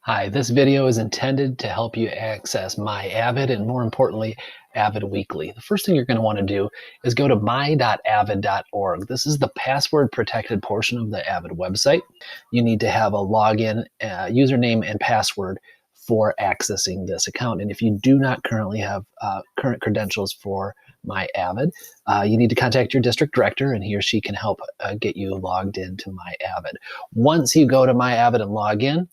Hi, this video is intended to help you access My AVID and more importantly, AVID Weekly. The first thing you're going to want to do is go to my.avid.org. This is the password protected portion of the AVID website. You need to have a login, username, and password for accessing this account. And if you do not currently have current credentials for My AVID, you need to contact your district director and he or she can help get you logged into My AVID. Once you go to My AVID and log in,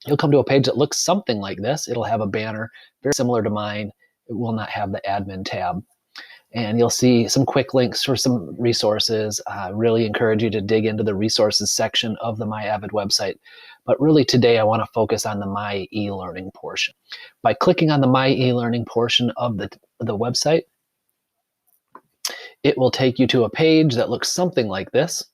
you'll come to a page that looks something like this. It'll have a banner very similar to mine. It will not have the admin tab. And you'll see some quick links for some resources. I really encourage you to dig into the resources section of the My AVID website. But really today I want to focus on the My eLearning portion. By clicking on the My eLearning portion of the website, it will take you to a page that looks something like this.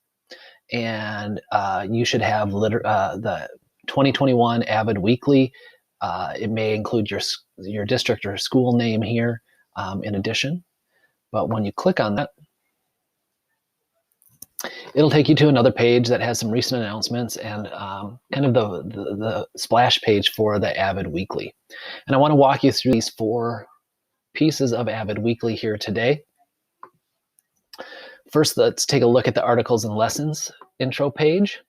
And you should have the 2021 AVID Weekly. It may include your district or school name here in addition. But when you click on that, it'll take you to another page that has some recent announcements and kind of the splash page for the AVID Weekly. And I want to walk you through these 4 pieces of AVID Weekly here today. First, let's take a look at the articles and lessons intro page.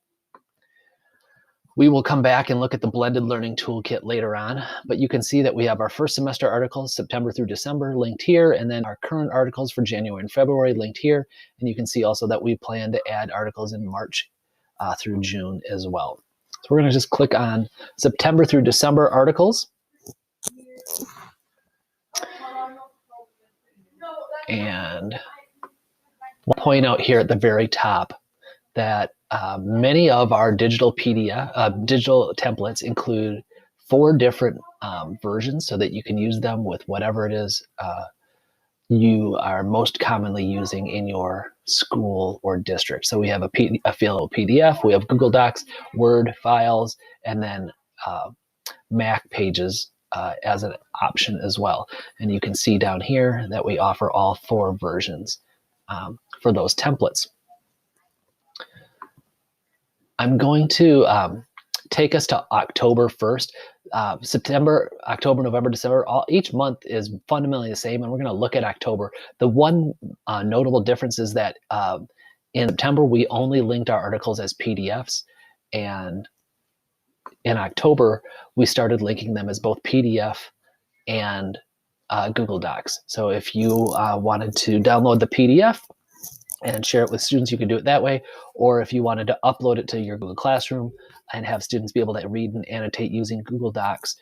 We will come back and look at the blended learning toolkit later on, but you can see that we have our first semester articles, September through December, linked here, and then our current articles for January and February linked here. And you can see also that we plan to add articles in March through June as well. So we're going to just click on September through December articles. And we'll point out here at the very top that many of our digital digital templates include 4 different versions so that you can use them with whatever it is you are most commonly using in your school or district. So we have a available PDF, we have Google Docs, Word files, and then Mac pages as an option as well. And you can see down here that we offer all 4 versions for those templates. I'm going to take us to October 1st. September, October, November, December, each month is fundamentally the same, and we're going to look at October. The one notable difference is that in September, we only linked our articles as PDFs, and in October, we started linking them as both PDF and Google Docs. So if you wanted to download the PDF and share it with students, you could do it that way. Or if you wanted to upload it to your Google Classroom and have students be able to read and annotate using Google Docs,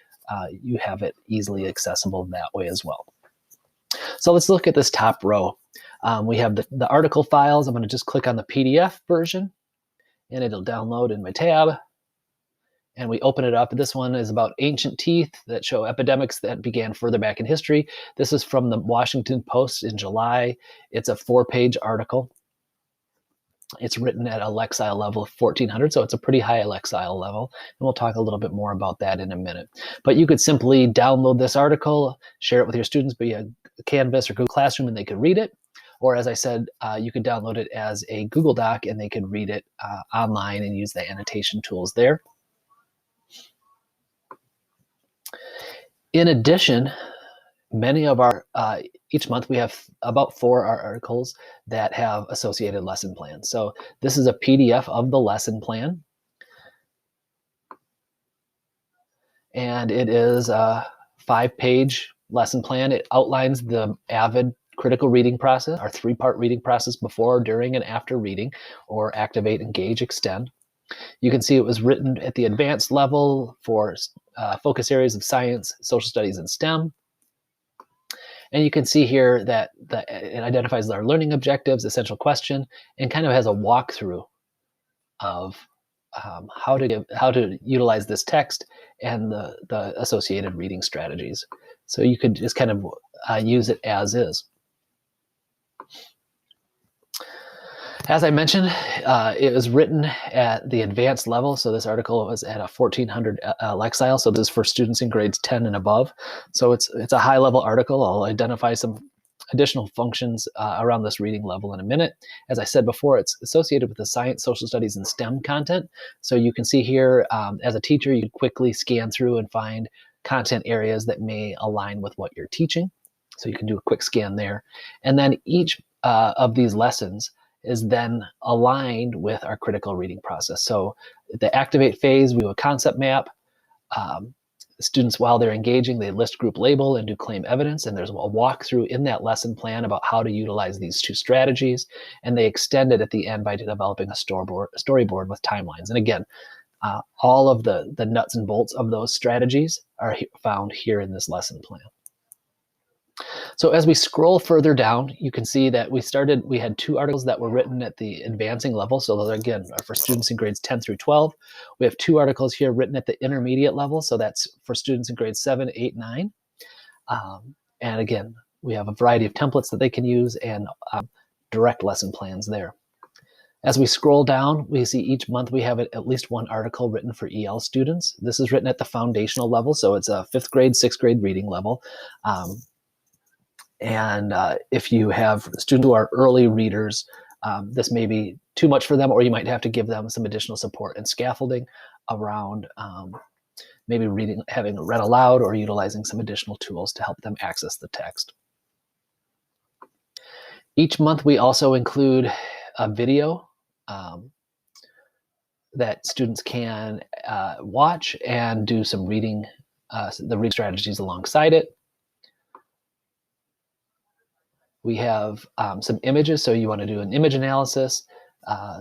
you have it easily accessible that way as well. So let's look at this top row. We have the article files. I'm going to just click on the PDF version and it'll download in my tab. And we open it up. This one is about ancient teeth that show epidemics that began further back in history. This is from the Washington Post in July. It's a 4-page article. It's written at a Lexile level of 1400, so it's a pretty high Lexile level. And we'll talk a little bit more about that in a minute. But you could simply download this article, share it with your students via Canvas or Google Classroom, and they could read it. Or as I said, you could download it as a Google Doc, and they could read it online and use the annotation tools there. In addition, many of our, each month we have about 4 articles that have associated lesson plans. So this is a PDF of the lesson plan. And it is a 5-page lesson plan. It outlines the AVID critical reading process, our 3-part reading process before, during, and after reading, or activate, engage, extend. You can see it was written at the advanced level for focus areas of science, social studies, and STEM. And you can see here that it identifies our learning objectives, essential question, and kind of has a walkthrough of how to utilize this text and the associated reading strategies. So you could just kind of use it as is. As I mentioned, it was written at the advanced level, so this article was at a 1400 Lexile, so this is for students in grades 10 and above. So it's a high-level article. I'll identify some additional functions around this reading level in a minute. As I said before, it's associated with the science, social studies, and STEM content. So you can see here, as a teacher, you can quickly scan through and find content areas that may align with what you're teaching. So you can do a quick scan there. And then each of these lessons is then aligned with our critical reading process. So the activate phase, we do a concept map. Students, while they're engaging, they list group label and do claim evidence, and there's a walkthrough in that lesson plan about how to utilize these two strategies, and they extend it at the end by developing a storyboard with timelines. And again, all of the nuts and bolts of those strategies are found here in this lesson plan. So as we scroll further down, you can see that we had 2 articles that were written at the advancing level. So those, again, are for students in grades 10 through 12. We have 2 articles here written at the intermediate level. So that's for students in grades 7, 8, 9. And again, we have a variety of templates that they can use and direct lesson plans there. As we scroll down, we see each month we have at least 1 article written for EL students. This is written at the foundational level. So it's a 5th grade, 6th grade reading level. And if you have students who are early readers, this may be too much for them, or you might have to give them some additional support and scaffolding around maybe having read aloud or utilizing some additional tools to help them access the text. Each month we also include a video that students can watch and do some reading, the reading strategies alongside it. We have some images, so you want to do an image analysis.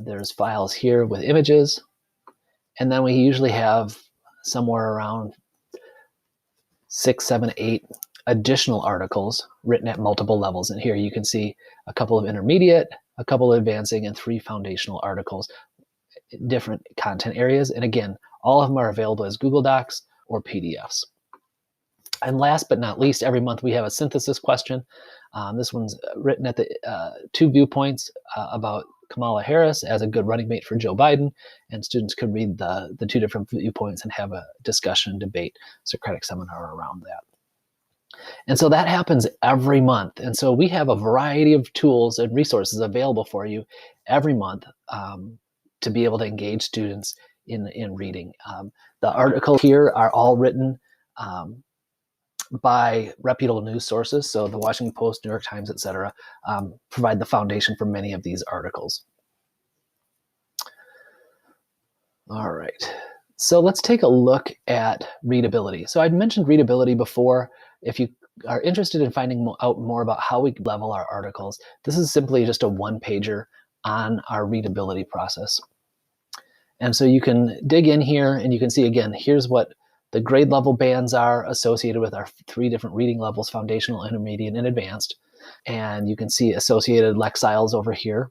There's files here with images. And then we usually have somewhere around 6, 7, 8 additional articles written at multiple levels. And here you can see a couple of intermediate, a couple of advancing, and 3 foundational articles, different content areas. And again, all of them are available as Google Docs or PDFs. And last but not least, every month we have a synthesis question. This one's written at the 2 viewpoints about Kamala Harris as a good running mate for Joe Biden, and students could read the 2 different viewpoints and have a discussion, debate, Socratic seminar around that. And so that happens every month. And so we have a variety of tools and resources available for you every month to be able to engage students in reading. The articles here are all written by reputable news sources. So the Washington Post, New York Times, etc., provide the foundation for many of these articles. All right. So let's take a look at readability. So I'd mentioned readability before. If you are interested in finding out more about how we level our articles, this is simply just a 1-pager on our readability process. And so you can dig in here and you can see, again, here's what the grade level bands are associated with our 3 different reading levels: foundational, intermediate, and advanced. And you can see associated lexiles over here.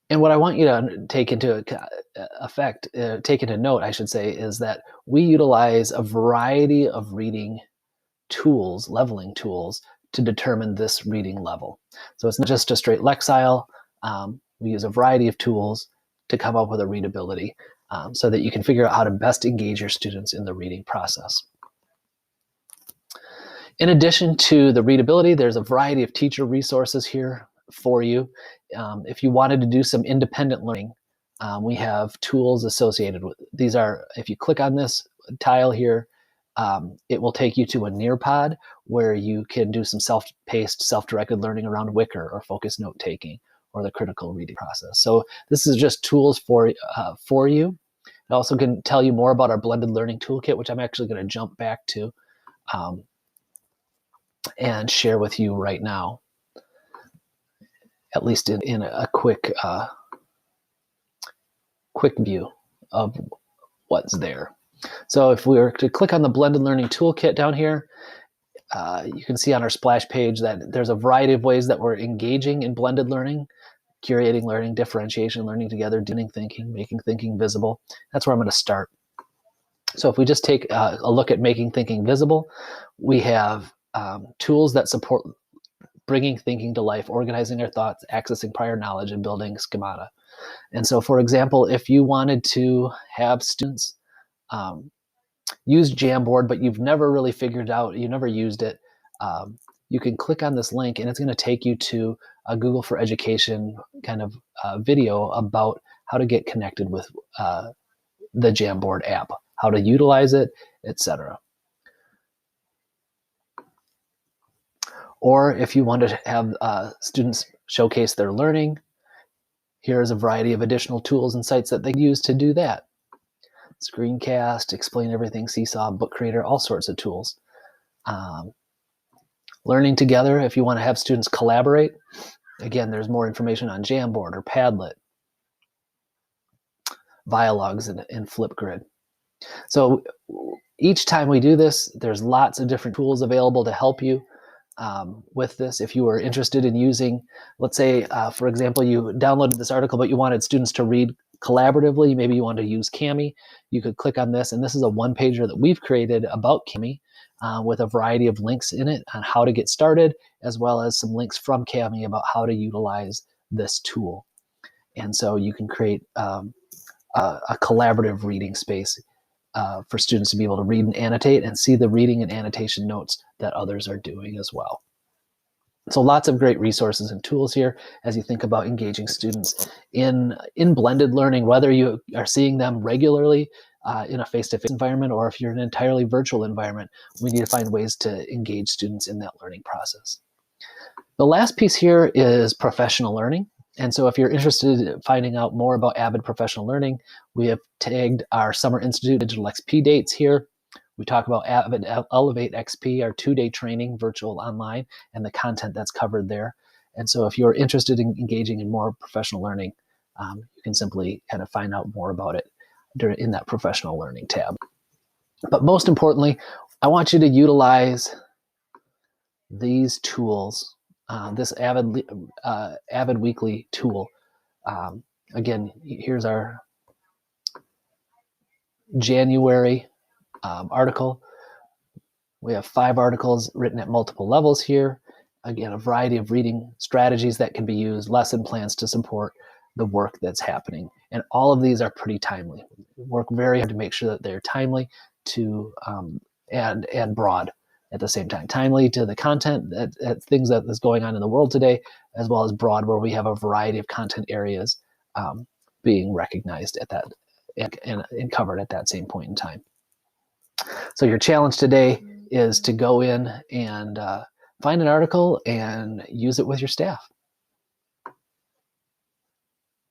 And what I want you to take into note, I should say, is that we utilize a variety of reading tools, leveling tools, to determine this reading level. So it's not just a straight lexile. We use a variety of tools to come up with a readability so that you can figure out how to best engage your students in the reading process. In addition to the readability, there's a variety of teacher resources here for you. If you wanted to do some independent learning, we have tools associated with these. If you click on this tile here, it will take you to a Nearpod where you can do some self-paced, self-directed learning around Wicker or focused note-taking or the critical reading process. So this is just tools for you. It also can tell you more about our blended learning toolkit, which I'm actually going to jump back to and share with you right now, at least in a quick view of what's there. So if we were to click on the blended learning toolkit down here, you can see on our splash page that there's a variety of ways that we're engaging in blended learning: curating learning, differentiation, learning together, doing thinking, making thinking visible. That's where I'm going to start. So if we just take a look at making thinking visible, we have tools that support bringing thinking to life, organizing our thoughts, accessing prior knowledge, and building schemata. And so, for example, if you wanted to have students use Jamboard, but you've never really figured out, you never used it, you can click on this link and it's going to take you to a Google for Education kind of video about how to get connected with the Jamboard app, how to utilize it, etc. Or if you want to have students showcase their learning, here's a variety of additional tools and sites that they use to do that. Screencast, Explain Everything, Seesaw, Book Creator, all sorts of tools. Learning together, if you want to have students collaborate, again, there's more information on Jamboard or Padlet, Vialogs, and Flipgrid. So each time we do this, there's lots of different tools available to help you with this. If you are interested in using, let's say, for example, you downloaded this article, but you wanted students to read collaboratively, maybe you want to use Kami, you could click on this, and this is a one-pager that we've created about Kami with a variety of links in it on how to get started, as well as some links from Kami about how to utilize this tool. And so you can create a collaborative reading space for students to be able to read and annotate and see the reading and annotation notes that others are doing as well. So lots of great resources and tools here as you think about engaging students in blended learning, whether you are seeing them regularly in a face-to-face environment or if you're in an entirely virtual environment. We need to find ways to engage students in that learning process. The last piece here is professional learning. And so if you're interested in finding out more about AVID professional learning, we have tagged our Summer Institute Digital XP dates here. We talk about AVID Elevate XP, our 2-day training, virtual online, and the content that's covered there. And so if you're interested in engaging in more professional learning, you can simply kind of find out more about it in that professional learning tab. But most importantly, I want you to utilize these tools, this AVID Weekly tool. Again, here's our January article. We have 5 articles written at multiple levels here. Again, a variety of reading strategies that can be used, lesson plans to support the work that's happening. And all of these are pretty timely. We work very hard to make sure that they're timely to and broad at the same time. Timely to the content, that things that is going on in the world today, as well as broad, where we have a variety of content areas being recognized at that and covered at that same point in time. So your challenge today is to go in and find an article and use it with your staff.